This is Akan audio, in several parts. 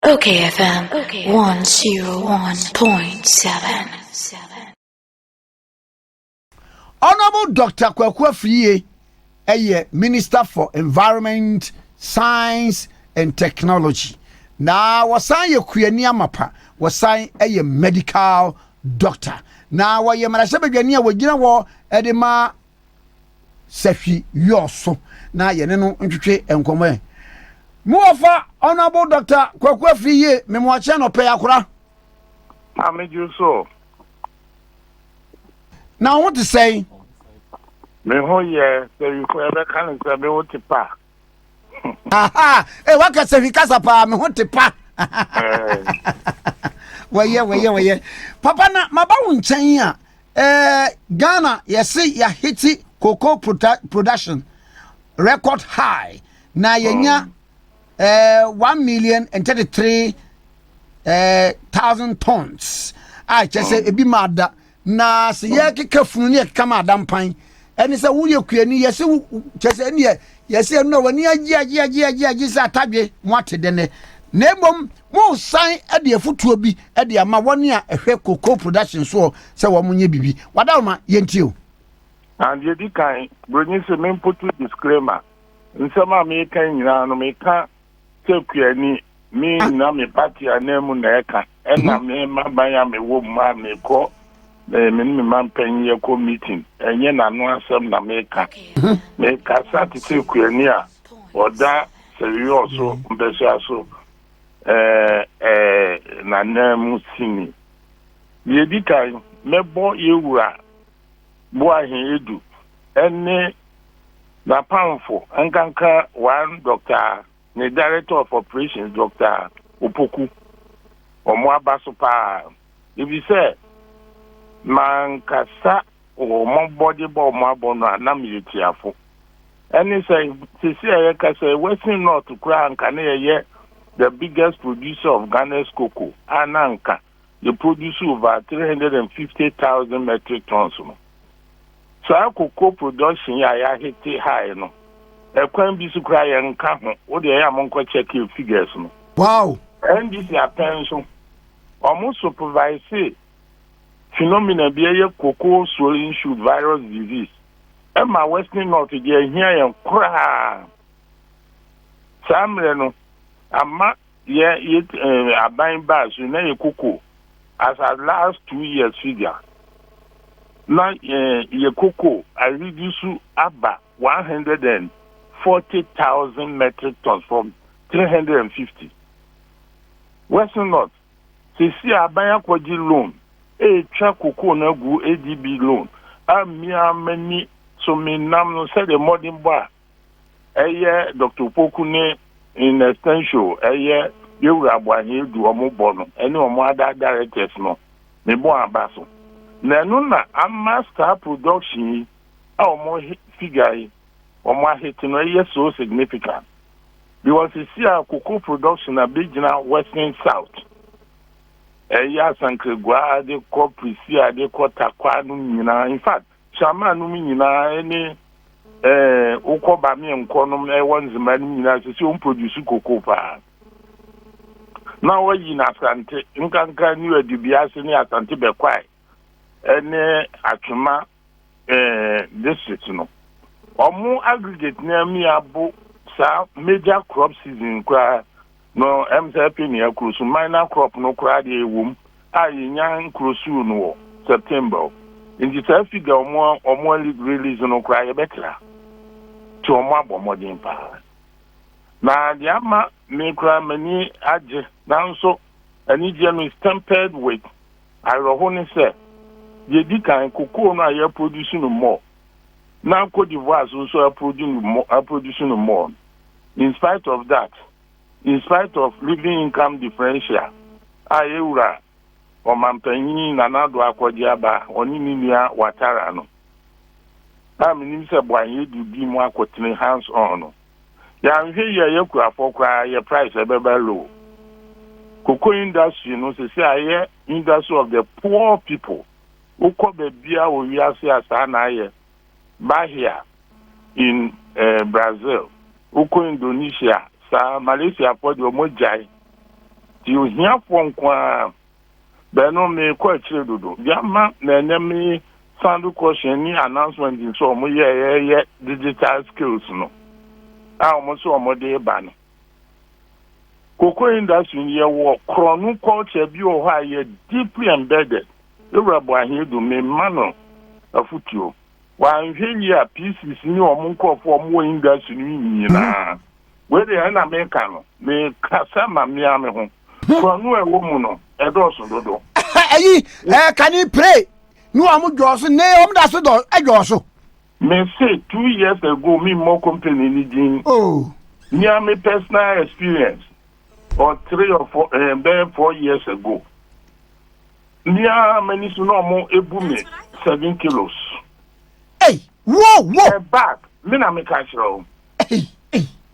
Okay, FM 101.7. Honorable Dr. Kwaku Afriyie, Minister for Environment, Science and Technology. Now, wasan ye kuyani amapa, wasan medical doctor. Now, wa ye marasabedwani a wagina wo edema sefi yoso. Na ye ne no ntwetwe enkomo. Muafa Honorable Dr. Kwaku Afriyie, memwache no pe yakura. Amejuso. Now, what to say? Me ho ye, so you for ever can say me what pa. Aha, waka se fikasa pa me ho tepa. Weye. Papa na maba wo nchen a Ghana yesi ya hiti cocoa production record high na yenya 1,033,000 tons. I just say ebi mada na se ye keka funu ne kama adampan eni se wo ye kuani yesi chese eni yesi no wani agi sa tadwe mo atede ne na ebom mo san e de afutuo bi e de ama woni a ehwe cocoa production so se wo munye bibi wadawma yentio And you can bring se me put disclaimer. Nsema me kan nyina no me ka se kuani me na me party anemu na eka na me mabanya me wo ma me ko me man penye ko meeting enye na no asem na me ka sati se kuani a oda serious so mbese so na nemu sini ye di kai mebo yewura bo ahin edu ene na pamfo ankanka one doctor the director of operations Dr. Opoku omo abaso pa if you say man kasa o mo body bo mo abono anam yetiafo any say sisi aye kasa Western North kura anka na ye the biggest producer of Ghana's cocoa ananka they produce over 350,000 metric tons. So our cocoa production ya hit high no ekwan bi su kra ye nka ho wo de ya monko check your figures no. Wow. And this ya pension almost supervise phenomena bi ye cocoa swollen shoot virus disease Emma Western North de here yan kra samre no amma ye aban ba so na ye cocoa as at last 2 years figure na ye cocoa I reduce aba 140,000 metric tons from 350. Western North, see abaya kwaji loan, twa cocoa na gu ADB loan. Amia many so me nam no say the modern bar. Dr. Poku ne in extension, yewura abanye du omo bono. Any omo other directors no. Me bo abaso. Na no na amaster production omo figure Oma hitting is so significant because you see our cocoa production a big now Western South. Yes, and Kregua, they call Prisia, they call Taquanumina. In fact, Shamanumina, any Okobami and Conum, one's manina to see produce cocoa. Now, we're in Asante, in Kanka, you are Dubiasini at Antibequai, and Atuma district, no. Omo aggregate near me abo sa major crop season kwa no MSP ni akrusu minor crop no kwa de ewum ayinya nkrusu no September in the figure omo release no kwa ye betra to omo abomodin pa na de ama me kwa mani age nanso ani je no tempered with irohoni say ye di kan cocoa no aye produce no more. Now Cote d'Ivoire is also producing more. In spite of that, in spite of living income differential, Ayura or Mampani Nanado Aquadiaba or Ninia Watarano. I mean, you do be more quoting hands on. Ya here you could for your price a very low. Cocoa industry, no say industry of the poor people who could be beer or Yasia Sana. Bahia in Brazil, Uko Indonesia, Malaysia for the Mojai. ti ohia fo nkwa be no me kwa chire dodo bia ma na enemi sandu caution ni announcement in so mo ye digital skills no a mo so mo de ba no cocoa industry ye wo kronu culture bi o ha ye deeply embedded urabo ahedu me mano afutuo wa nhwe a pieces ni o mo nkofo mo industry ni nyina we de na me ka no me kasa ma me ame ho kronu e wo mu no e do so dodo ayi can you pray no am joso ne om da so do e joso me say 2 years ago me more company ni din near me personal experience or 3 or 4 years ago near many so no mo ebu me 7 kilos hey whoa back me na me catch you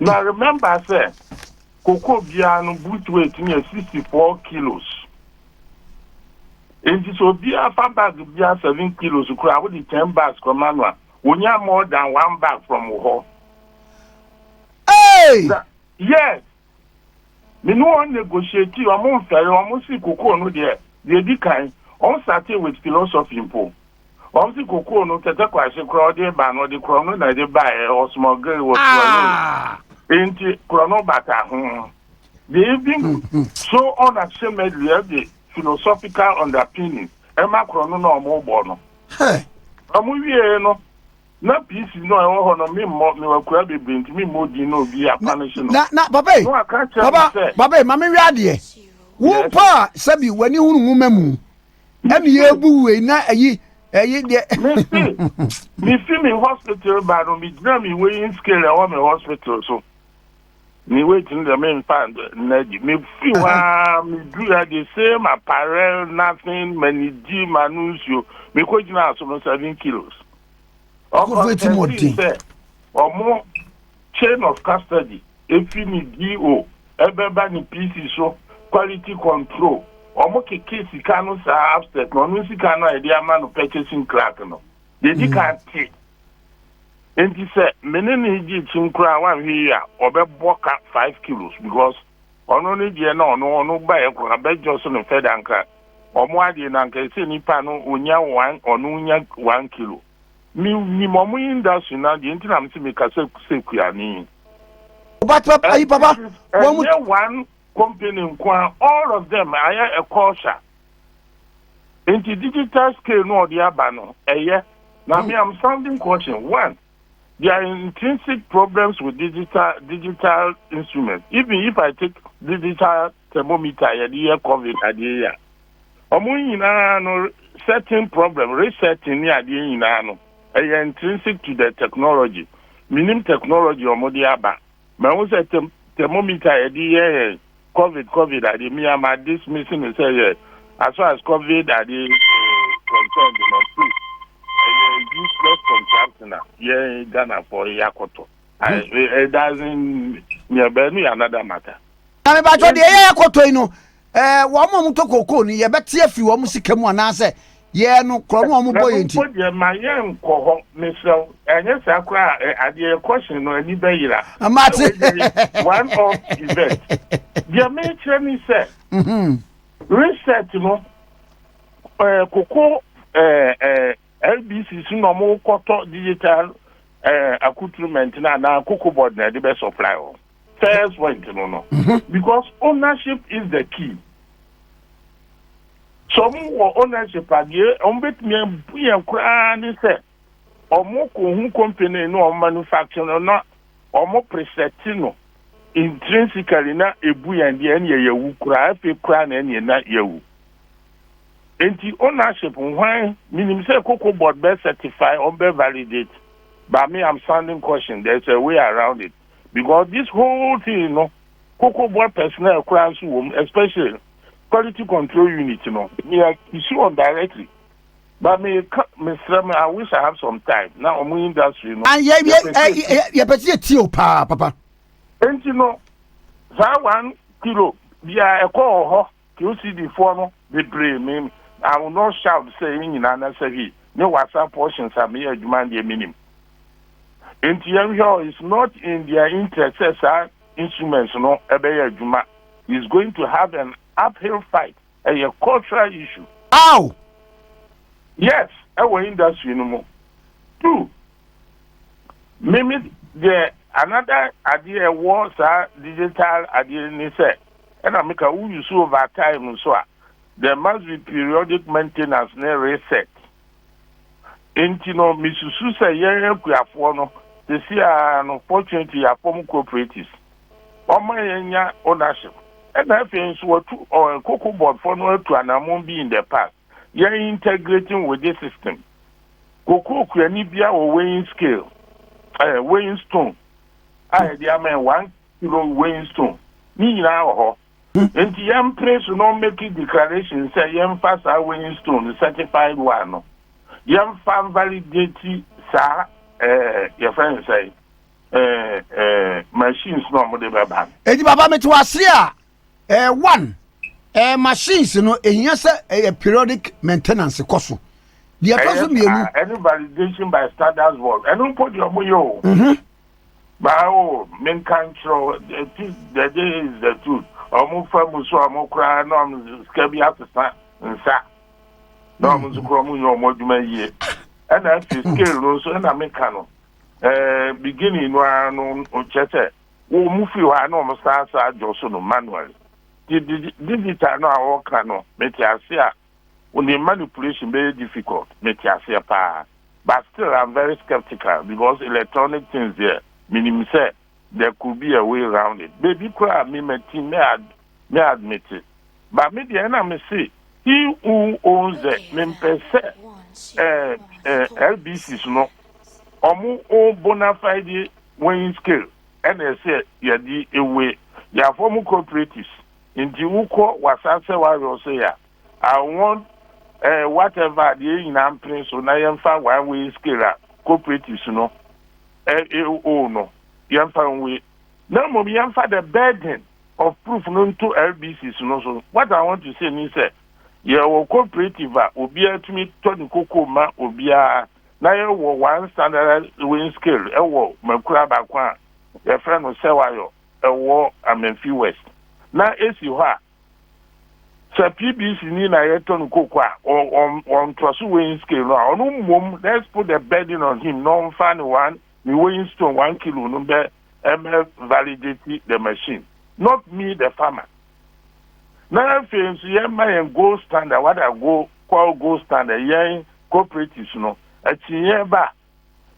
now remember say cocoa bia no boot weight near 64 kilos. And so bia fa bag bia 7 kilos kura with the 10 bags from manual. We have more than 1 bag from ho. Hey! Yes. Me no one negotiate you among fair almost see cocoa no there. They be kind. On started with philosophy impo. On see cocoa no tete kwashe crowd dey ban or the chrono na dey buy or small girl was into chrono bata. They even so unashamedly the philosophical underpinning. Emma chrono no more bono. Hey. Amuwie no na peace no e ho no me wakura be brink me modi no bi a punish no. Na papa. No papa, mama wi ade. Wo pa sabi wani hunu nwuma mu. Emi ebu we na ayi de. Me fi me hospital ba no me dra me weighing scale e wa me hospital so. Me waiting the main fan me fi wa me do the same apparel nothing many di manusio me ko gina so 7 kilos. More chain of custody efini DO ebeba ni PC so quality control omo keke sika no sa upstairs no no sika no e dia ma no purchasing clerk no they di kan ti enti say menene ji chinkura wan hwe ya obeboka 5 kilos because ono ne die na ono ba e ko abejo so no fedanka omo ade na nka se nipa no onya 1 ono nya 1 kilo mi momu industry na di ntina mti me kase sekuyani but papa one company nkwa all of them aya a culture into digital scale no the abano now me I'm sounding caution. One, there are intrinsic problems with digital instruments. Even if I take digital thermometer at the year COVID at the year no certain problem resetting near the year no intrinsic to the technology. Minim technology or modiaba. My own thermometer at the COVID at the Myanmar dismissing and say as far as COVID at the concerned in a free. Useless contractor. Yeah, Ghana for Yakoto. It doesn't near Benny another matter. I'm about to the Yakoto. One moment to cocoa, you bet see if you want to come one answer. Yeah, no, Cromo boy. My young cohort, Mister, and yes, I cry at the question or any bayer. A matter one of event. The matron is said, reset, you know, cocoa, LBC, no more cotton digital accoutrement now, cocoa board, the best supplier. First point, you know, because ownership is the key. Some ownership again, bet me and crying say, or more company no manufacturer not or more presetino intrinsically not a buoy and the end you cry if you cry and you're not you. And the ownership why meaning say cocoa board best certify or be validate. But me I'm sounding caution, there's a way around it. Because this whole thing, you know, cocoa board personnel classroom, especially quality control unit, you know, you see on directly. But me, I wish I have some time. Now I'm in industry, you know. And yeah, but you papa. And you know, that 1 kilo, yeah, a call, you see the form, the brain, I will not shout saying in an answer he, no WhatsApp portions are mere demand the minimum. And is not in their interest as instruments, no, a juma is going to have an uphill fight. A cultural issue. Ow! Yes, our industry no more. Two, maybe the another idea was digital idea ni say, and I make a use over time so there must be periodic maintenance and reset. And you know, Misusu say yeah, no, they see unfortunately a form cooperatives. Oma ownership. And I think what or cocoa board for no to an amount be in the past. You're integrating with this system. Cocoa Kuanibia or weighing scale, weighing stone. I am 1 kilo weighing stone. Me now, and the young place will not make a declaration say young fast weighing stone, the certified one. Young fan validity, sir, your friend say, machines no more the baba. Edi baba me to asia one machines no ehia say periodic maintenance koso. The atoso mienu any validation by standards board. I don't put your yo. But men control the day is the truth. Omo famu so omo kra no am skabi atesa nsa. No am so kra mu yo mo dwuma yie. And that scale no so na me ka no. Beginning no chete wo mufi wa no mo sa adjoso no manually the digital no awo ka no metiasia when the manipulation very difficult metiasia pa but still I'm very skeptical because electronic things there meaning say there could be a way around it baby cry me me admit it but me the na me say he who owns the mempese LBCs no omu o bona fide weighing scale and they say yadi ewe ya form cooperatives inti uko wasase wa say ya I want whatever the in amprin so na yemfa one weighing scale cooperatives no no yemfa we na mo yemfa the burden of proof no to LBCs no so what I want to say ni say your cooperative obi atumi to ni kokoma obi na ye wo one standard weighing scale wo makura bakwa your friend no say wayo wo Amenfi West na esi ho a sa PBC ni na ye to no kokwa on trust weighing scale no onu mom let's put the burden on him no fan one we weighing stone 1 kilo no be validate the machine not me the farmer na fence ye my gold standard what I go call gold standard ye cooperatives no atinye ba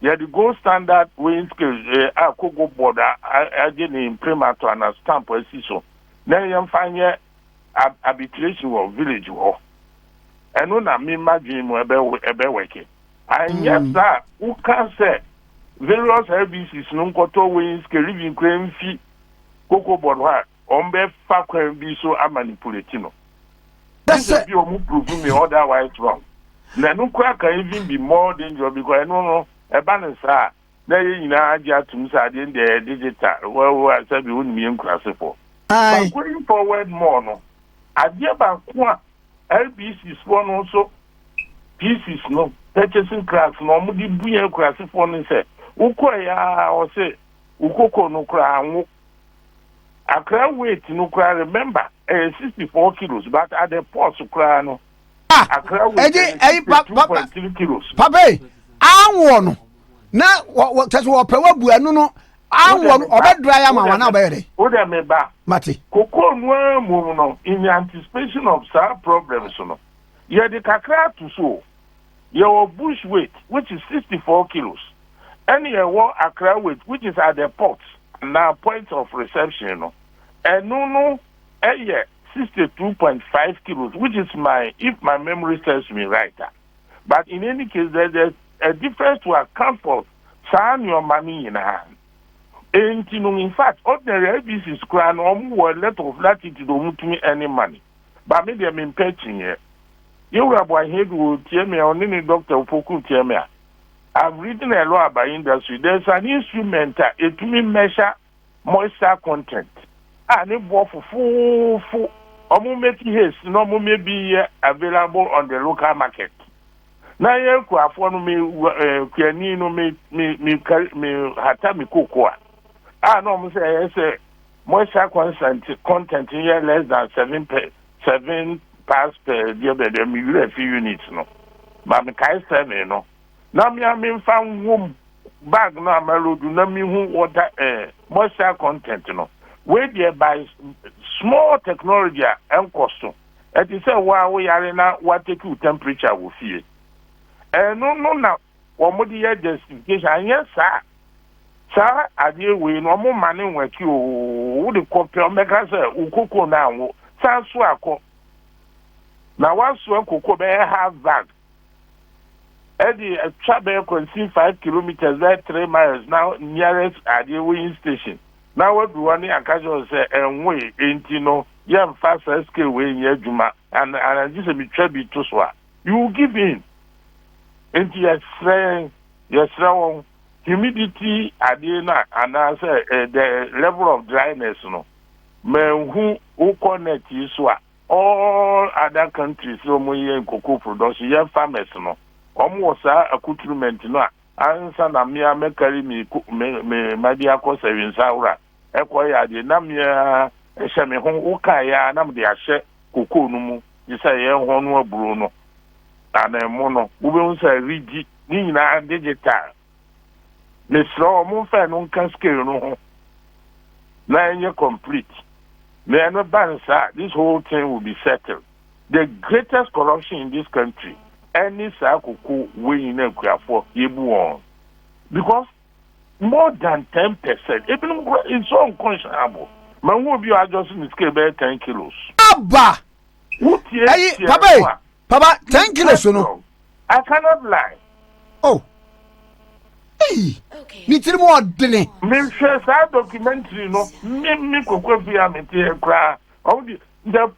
ya the gold standard weighing scale akogo border again in primato and stamp so na yam fanye arbitration of village wo eno na me madwin mo ebe working and yes sir who can say various LBCs no nkoto weighing scale living claim fee cocoa board ha ombe fa kwan bi so manipulate no that's it you prove me otherwise wrong. Na no kwa can even be more dangerous because no e ba ne sa na ye nyina aja tum sa de digital well I said we wouldn't be in class for but going forward more no adia ba ko LBC for no so pieces no purchasing class no mo di buye class for no say ukoya o say ukoko no kra anwo akra weight no kra remember 64 kilos but at the port kra no Papa, anwo no na tese wo pewa bu anu no anwo no obedra ya ma wana obere o de me ba mati koko no mu no in anticipation of some problems no ye de kakra to so your bush weight which is 64 kilos and your akra weight which is at the port now point of reception no and no 62.5 kilos, which is if my memory serves me right. But in any case, there's a difference to account for sign your money in hand. And in fact, ordinary LBCs crown or let of latitude to me any money. But maybe I'm impatient here. You are by head will tell me on any doctor who tell me. I'm reading a law about industry. There's an instrument to me measure moisture content. And it was for full. Make haste, no more may be available on the local market. Now, you could afford me, Kianino, me, Hatami cocoa. I know, say, moisture content in here less than 7 parts per dear bed me you a few units no ma me kai 7 no na me fa nwom bag na amarodu na me hu water moisture content no we there by small technology and cost it is say we are na what take you temperature wo fie no na wo mo dey justification yes sir ade we no mo mane nwaki o wo de copy o meka say ukoko na wo sanso akọ na waso akoko be half bag Eddie travel consume 5 kilometers there 3 miles now nearest ade weighing station now what do one akajo say enwe enti no yam fast scale we nya adwuma and just be trebi to so you give in enti yes won humidity ade na and say the level of dryness no menhu o connect so all other countries so mo yen cocoa production yen farmers no omo sa accoutrement no ansa na me carry me madia ko sewinsa ura ekoya de na me ehye me ho uka ya na me de ahye cocoa no mu isa ye ho no aburo no na mo no wo be unsa rigi ni nyina digital le slow mo fa no kan scale no ho na enye complete me no bansa this whole thing will be settled. The greatest corruption in this country any sakuku we in for yebu because more than 10%. Even it's so unconscionable. Man will be adjusting the scale by 10 kilos. Abba! Hey, Papa, 10 kilos, no? I cannot lie. Oh. Hey! Need to more delay. Me share that documentary, no? Me cocoa via me cry. The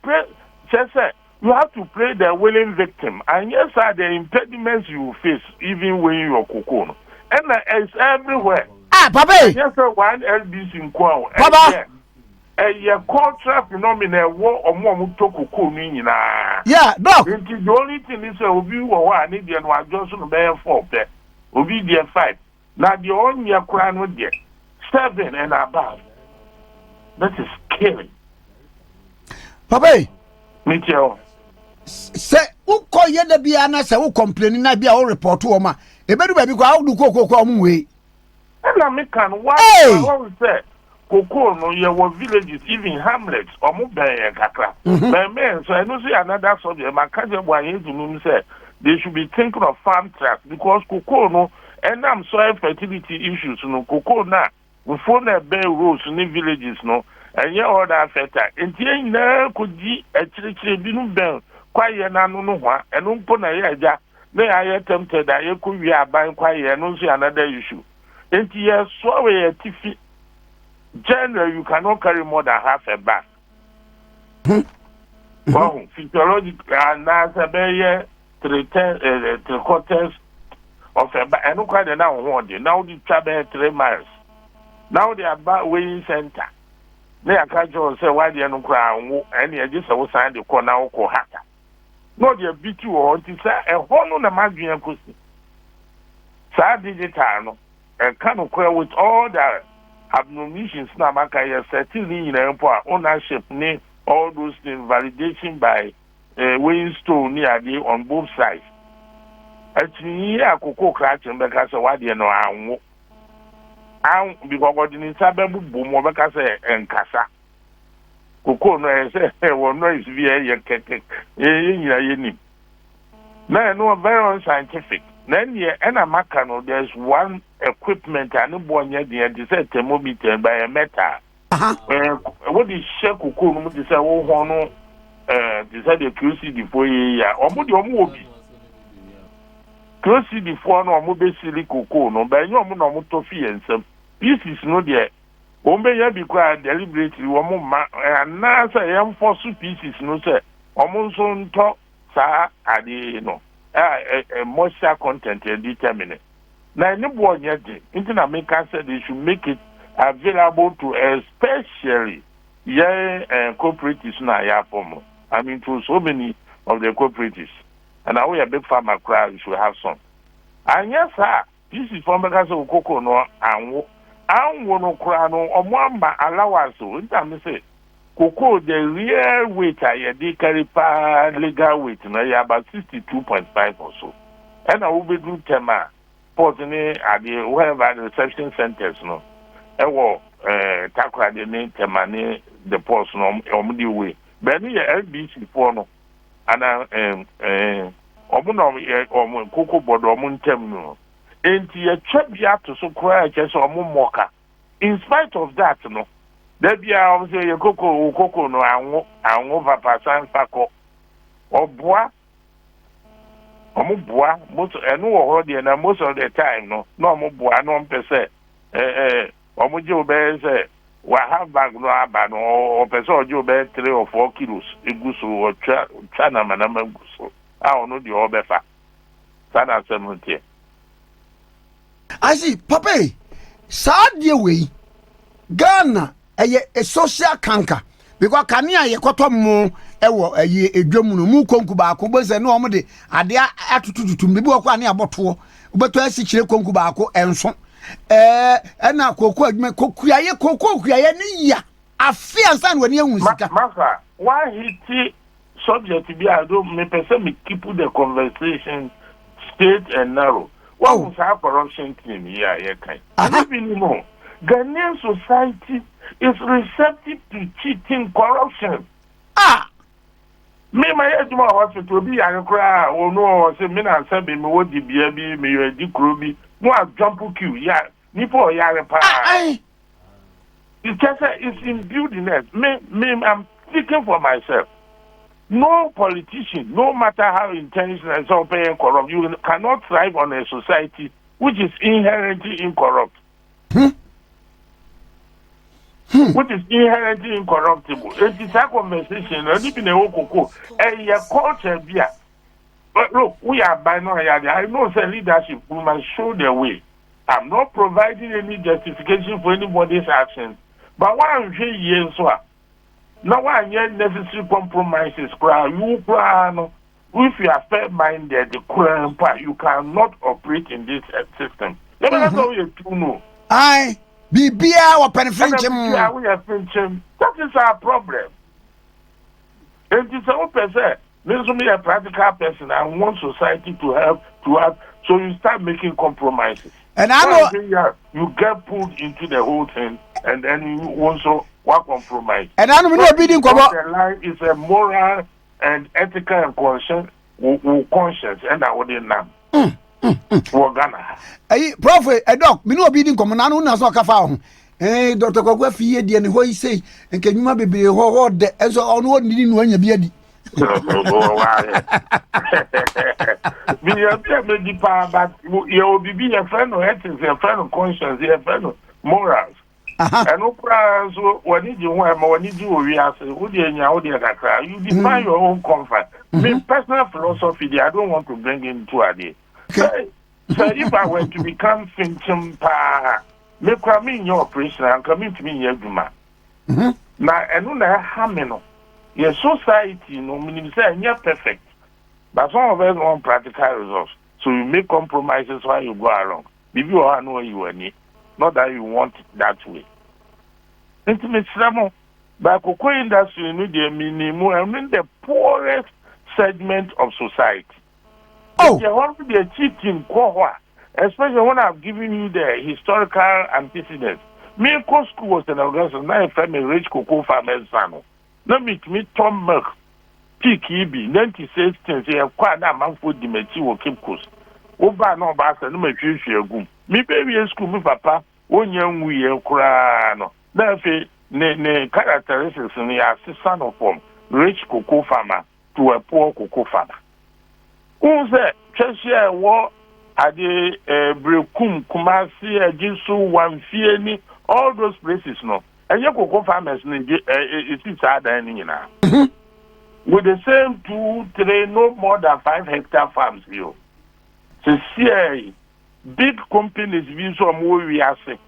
you have to play the willing victim, and yes, are the impediments you face even when you are cocoa. And it's everywhere. Ah, Papa! Yes, sir, one LBC in Kwao. Papa! A cultural phenomenon, war or more cocoa meaning. Yeah, no. The only thing is, Obi or an Indian was just on the 4 there. Obi dear 5. Now the only crown with there 7 and above. That is scary. Papa! Me too. Say, who call ye the Biana, say, who complaining, I be our report to Oma. A better baby go out to cocoa come way. And I make what I say. Cocoa, no, you were villages, even hamlets, or Mubay Kakra. Man, so I don't see another subject. My cousin, why he said they should be thinking of farm tracks because cocoa, no, and I'm soil fertility issues, no, cocoa now. We phone a bay roads in the villages, no, and yeah, all that factor. And here, could be a church, bell. Quiet na no one, and umpona yaja. May I attempted that you could be a buying quiet and see another issue. And yes, so a tiffy. Generally, you cannot carry more than half a bag. Well, physiological and answer 3/4 of a bag. And look at the now one day. Now the travel 3 miles. Now they are back weighing center. They are casual say why they are no crown and you just sign the corner or hatter. No, they beat you on to say a whole no Magian Kusi. Sa digital, and kind of queer with all the abnormalities now, Maka, certainly in ownership, name all those things, validation by weighing stone near the on both sides. Actually, I could cook and because of what you know, I'm because what in Sababu boom or because and Casa. Cocoa no say well no is via now no very unscientific. Then yeah and a macano there's one equipment and born yet the said thermometer by a metal. What is share cocoa no say oh no decide the QC before ya or mobi QC before no mo be silly cocoa no by no mo to fee and some pieces no there. Ombe ya be quite deliberately woman and answer young fossil pieces no say almost on top sa adi no moisture content determine. Now any boy yet into America said they should make it available to especially cooperatives na ya form. I mean to so many of the cooperatives. And now we a big farmer crowd should have some. And yes sir, this is from because of cocoa no and I want to cry no or one allowance. What I say, cocoa the real weight they carry legal weight about 62.5 or so. And I will be do tema porting at the wherever the reception centers no. Takwa the name temane the post no way. But here LBC for no and cocoa board or muntem no. Enti ye twabia to so cry just moka. In spite of that no. There be say ye cocoa no anwo papa san fako. Oboa most enu wo ho na most of the time no omoboa no mpese omoje obe say wa have bag no aba no o pese oje obe 3 or 4 kilos eguso o twa na manama guso a ono de obefa sana 70. I see papa sadie we Ghana a social canker because kania ye kotomo ewo edwam no mu konku ba ko bo se no omo de ade atutututu mbi bo ko ane aboto obeto asi kire konku ba ko enso na koku adwuma kokuaye ni ya afia san wani ehun sika masa why hiti subject be I don't me person me keep the conversation straight and narrow. What was our corruption team here kind? Even more Ghanaian society is receptive to cheating, corruption. Me my eduma hospital be a cry or no say me na say me wo di bia bi me di kro bi no a jump queue ya ni for ya repa. It's just it's in buildingness. Me I'm speaking for myself. No politician, no matter how intentional and so paying corrupt, you cannot thrive on a society which is inherently incorrupt. Which is inherently incorruptible. It is a conversation. Even a cocoa, a culture beer. But look, we are by now. I know the leadership. We must show the way. I'm not providing any justification for anybody's actions. But what I'm saying is, now one necessary compromises. If you are fair-minded, you cannot operate in this system. Let me tell you to know. Aye. Bibia or penfrenchim. That is our problem. And it's a person. This is a practical person. I want society to help to have. So you start making compromises. And you get pulled into the whole thing, and then you also work compromise. And I'm not being the line is a moral and ethical and conscience, and I wouldn't know. For Ghana. Prophet, a dog, me no be in common, na so ka fa ho. Dr. Kwakwa fie de ne ho yi sei, enka nwuma bebre ho de eso ono ni nu anya bi adi. Me ya be di pa but you obi be your friend or ethics, your friend of conscience, your friend of morals. And no praise what did you want, what did you react? Would you define your own comfort? Me personal philosophy, I don't want to bring into a day. So if I were to become Fincham Pa, me come in your operation and come into me your Duma. Now, and when I hamino, your society, no meaning say, you're perfect. But some of us want practical results. So you make compromises while you go along. Maybe you are know you are need. Not that you want it that way. Intimate Samo, but cocoa industry, you need the minimum, I mean the poorest segment of society. Oh, you want to be a cheating, especially when I've given you the historical antecedents. Me, school was an organization, now if I'm a rich cocoa farmer's son. Let me Tom Merck, PKB, 96 say, quite a man for the material keep coast. Over no basta, no material goom. Me baby school, me papa, 1 young we crano. Therefore, ne characteristics in the son of form, rich cocoa farmer to a poor cocoa farmer. Who said, Cheshire war at the Brekum, Kumasi, Jinsu, Wamfieni, all those places, no. And your cocoa farmers, it is hard any now. With the same 2, 3, no more than 5 hectare farms, you. So, see, big companies, we saw more we are sick.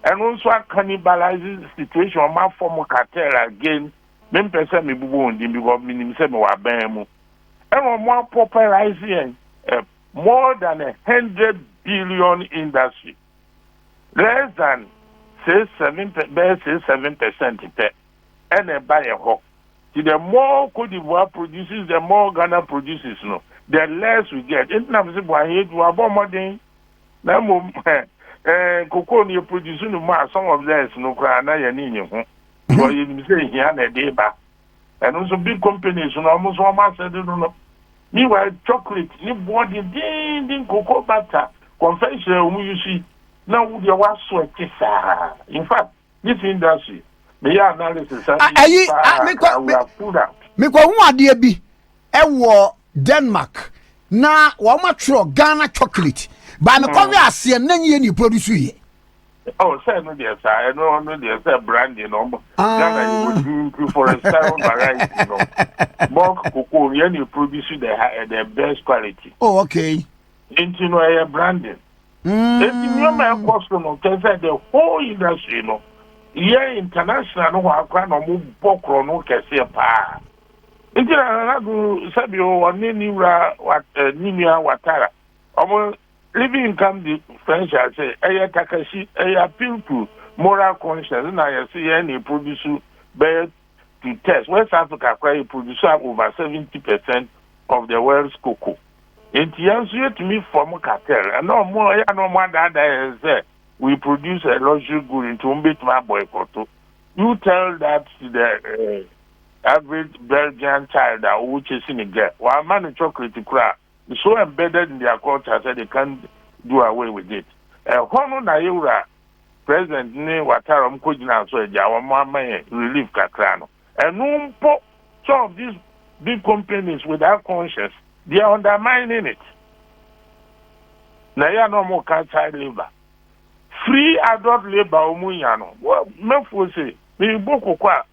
And also cannibalizing situation on my former cartel again. Men person me bubu ndi because me say me wa ban mu. And on more popularizing more than 100 billion industry. Less than say 7% and a buy a hawk. The more Cote d'Ivoire produces, the more Ghana produces, no. The less we get. In terms of what he do about more than cocoa you produce no more, some of them no cry na ya ni ho. So you say here na dey ba. And also big companies no almost one man said no. Meanwhile, chocolate, you body ding cocoa butter, confection you see. Now we are what sweat. In fact, this industry, the analysis we are pulled out. Me ko hu ade bi e wo Denmark na wo ma tro Ghana chocolate ba me ko we ase na nye ni produce ye. Oh, say no there sir, no there sir brandy no. Ghana you would for a style variety no. Bulk cocoa you produce the best quality. Oh, okay. Into no air branding. You may cost no the whole industry no. Yeah, international no akwa no mo bokro no kese pa. Nti na go sabi o oni niwra nimia watara. Omo living income the French say eya takashi eya appeal to moral conscience na you see any produce bear to test. West Africa quite produce over 70% of the world's cocoa. Nti yanso to me form cartel. And no more that say we produce a luxury good into my boycott. You tell that to the average Belgian child that which is in a girl. While man chocolate cry is so embedded in their culture that they can't do away with it. Hono na yura President ni Ouattara mkojina so eja wa mama relief kakrano. And some of these big companies without conscience, they are undermining it. Na ya no more child labor. Free adult labor omuyano. Well, mefo say me boko kwa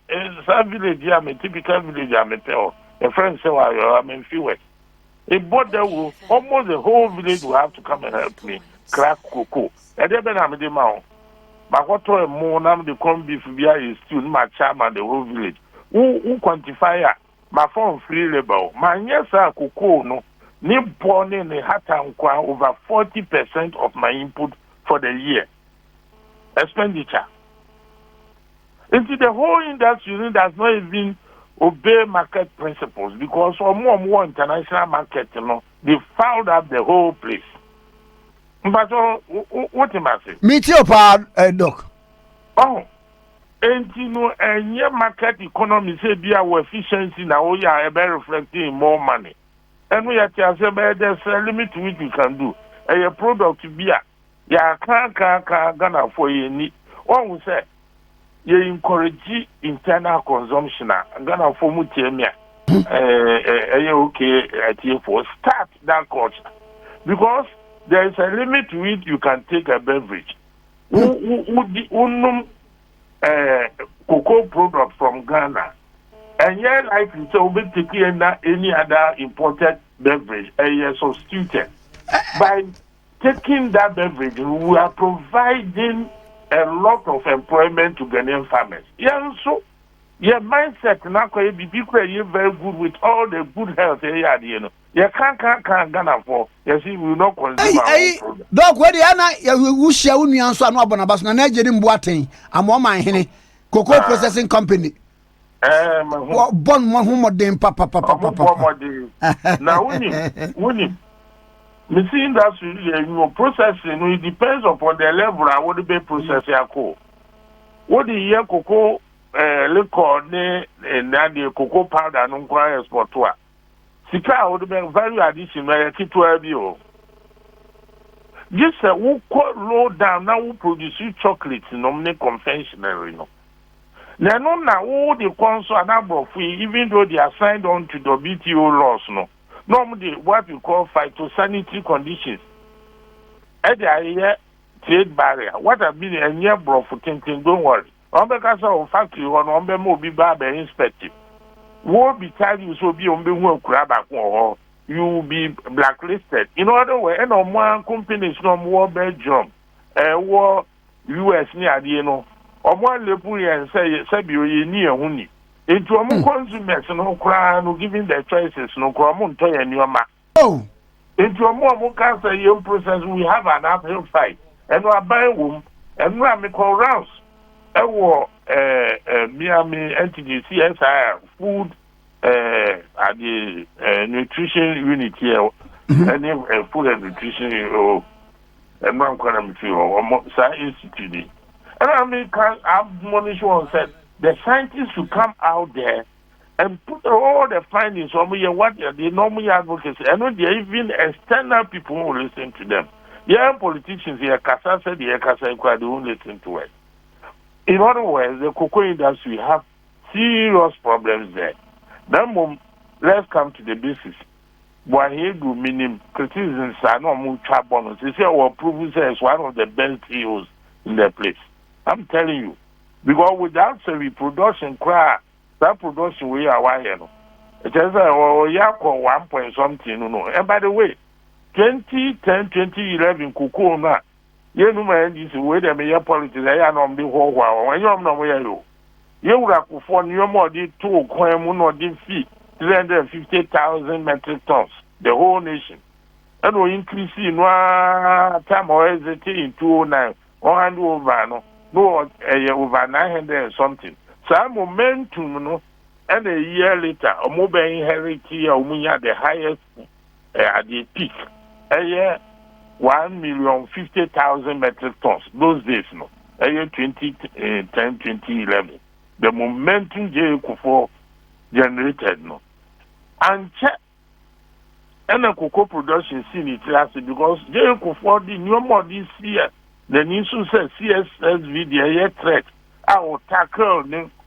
sa village ya me typical village ya me tell. A friend say wa yo am in Fiwet. A border will almost the whole village will have to come and help me crack cocoa. And then I'm the man. But what to a more now the corn beef via is still my charm and the whole village. Who quantify my phone free labor? My yes cocoa no. Ni born in a hat over 40% of my input for the year. Expenditure. Into the whole industry does not even obey market principles because for more international market, they fouled up the whole place. But what am I saying? Meet your part, Doc. Oh, and your market economy say be our efficiency now. We are reflecting more money, and we are just there's a limit to what we can do. A product to be can't gonna for you need. What we say? You encourage internal consumption. Gonna for mutemia. Okay, for start that culture because there is a limit to it. You can take a beverage. Cocoa product from Ghana, and yet like so be taking any other imported beverage, substituted by taking that beverage. We are providing a lot of employment to Ghanaian farmers. Yeah, so your mindset now can be very good with all the good health. You can't Ghana for. You see, we not consume our own product. Dog, where the Anna you share with me and so no bonabas na Nigerian boating. I'm on my henny cocoa processing company. Bon one who modern papa. Now winning. Me seeing that processing it depends upon the level I would be processing a cocoa. What the year cocoa liquor and the cocoa powder no require export to. Sika would be value addition where keep to LBO. This who low down now who produce chocolate normally conventionally no. Now all the console number of even though they are signed on to the WTO laws no. Normally, what we call phytosanitary conditions. At the trade barrier, what have been a near bro for thinking, don't worry. On because of factory on the mobile barber inspective. Won't be telling you so be on the work crab or you will be blacklisted. In other words, no more companies no more Belgium, war US near the or more Lepuria and say you near honey. Into a consumers no cry no giving their choices no common toy and your ma. Oh, into a more cancer young process we have an uphill fight and we are buying womb and we are making rounds. A war Miami entity CSI food at the nutrition unit here any food and nutrition and one economy or science institute. And I mean, can admonish one said the scientists should come out there and put all the findings on what they normally advocacy. And they even external people who listen to them. Yeah, politicians here, Kasa said, the Kasa they won't listen to it. In other words, the cocoa industry have serious problems there. Then let's come to the basis. Why here do meaning criticisms are not more bonus. They say our province is one of the best CEOs in the place. I'm telling you. Because without the production that production we are here. It is a 1 point something, And by the way, 2010, 2011 cocoa na you know man this way the mayor politics I know the whole while when you know where you would have for new more the 2 coin no the fee 350,000 metric tons the whole nation and we increase in one time or is it in 209 100 over no over 900 and something so momentum no and a year later a mobile inheritance the highest at the peak 1,050,000 metric tons. Those days, no. 2010, 2011. The momentum J.Kufuor generated, no. And the cocoa production seen it last because J.Kufuor did no more this year. The news says CSSV, the threat. Our tackle,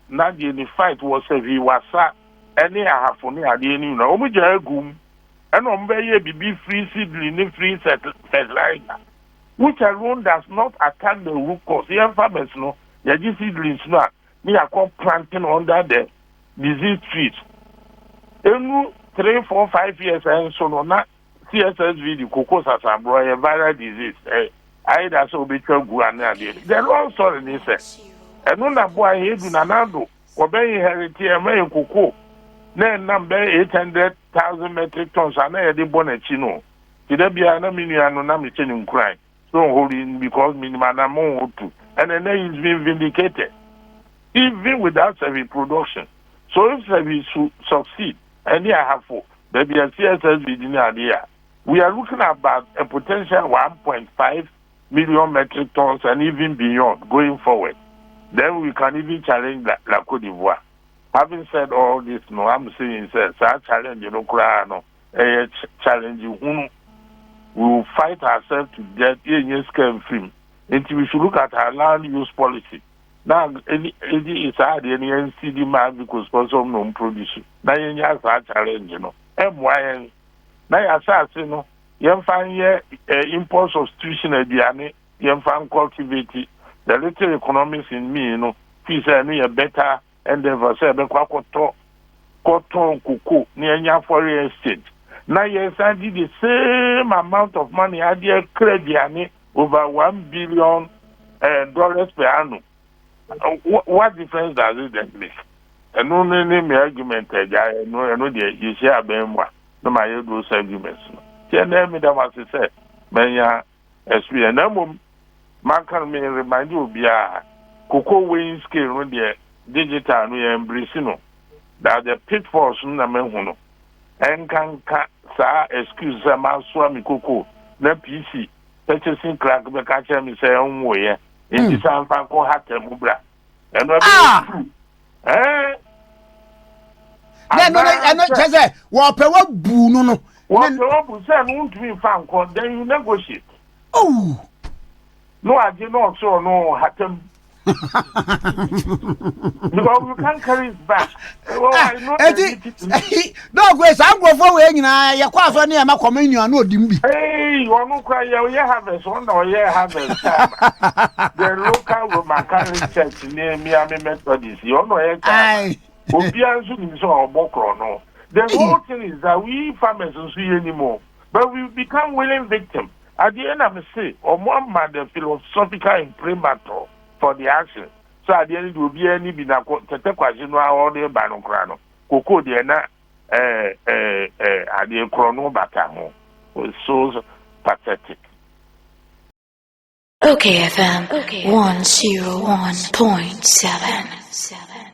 not the fight was a Viwasa, any half on the Adienu, no, Omujagum. And on be free seedling, free fertilizer, which alone does not attack the root cause. The farmers no, the seedlings no, they are called planting under the disease trees. And 3, 4, 5 years and so on, CSSV, the cocoa sasabro, a viral disease. I that's obituary guana. The long story they say. And on that boy here in Anando, obey heritage, American cocoa. Then number 800,000 metric tons and I did bonachino. Did be an aminian no in crime. So holding because minimum to and then it's been vindicated. Even without service production. So if service succeed, and I have for there be a CSS within the idea. We are looking at about a potential 1.5 million metric tons and even beyond going forward. Then we can even challenge La Côte d'Ivoire. Having said all this, no, I'm saying, sir, challenge, challenge, we will fight ourselves to death in scam film until we should look at our land use policy. Now, it's hard, any NCD man because sponsor non produce. Now, you have a challenge, MYN. Now, assassin, you find here import substitution at the you find cultivate the little economics in me, please, I need a better. And then for say cotton cocoa near foreign exchange. Now yes, I did the same amount of money I did credit over $1 billion per annum. What difference does it make? And no name argument I know you share Bemwa. No my those arguments. Tell me that was said. Manya experience. No man can remind you be a cocoa weighing scale on the digital no embracing that the pitfalls na mehuno enkanka sa excuse ma so mi koko na PC purchasing crack be ka che mi say onwo ye enti san fa ko hatem bra eno be no cheze wo pe wo bu no wo pe wo bu say no ntumi fa nko then you negotiate no aje no so no hatem because you can't carry it back. Well, I know no, Grace, I'm going forward. You quite funny. I'm a communion. No, Dimby. Hey, you want to cry? You have one or you have the local Roman church near Miami Methodist. You know, Obiansu is so no. The whole thing is that we farmers don't see anymore, but we become willing victims. At the end of the day, or more man the philosophical imprimatur for the action. So at the end will be any bina tete kwajino all the banokrano. Koko de na ade krono bata ho. So pathetic. Okay, FM. Okay. 101.7.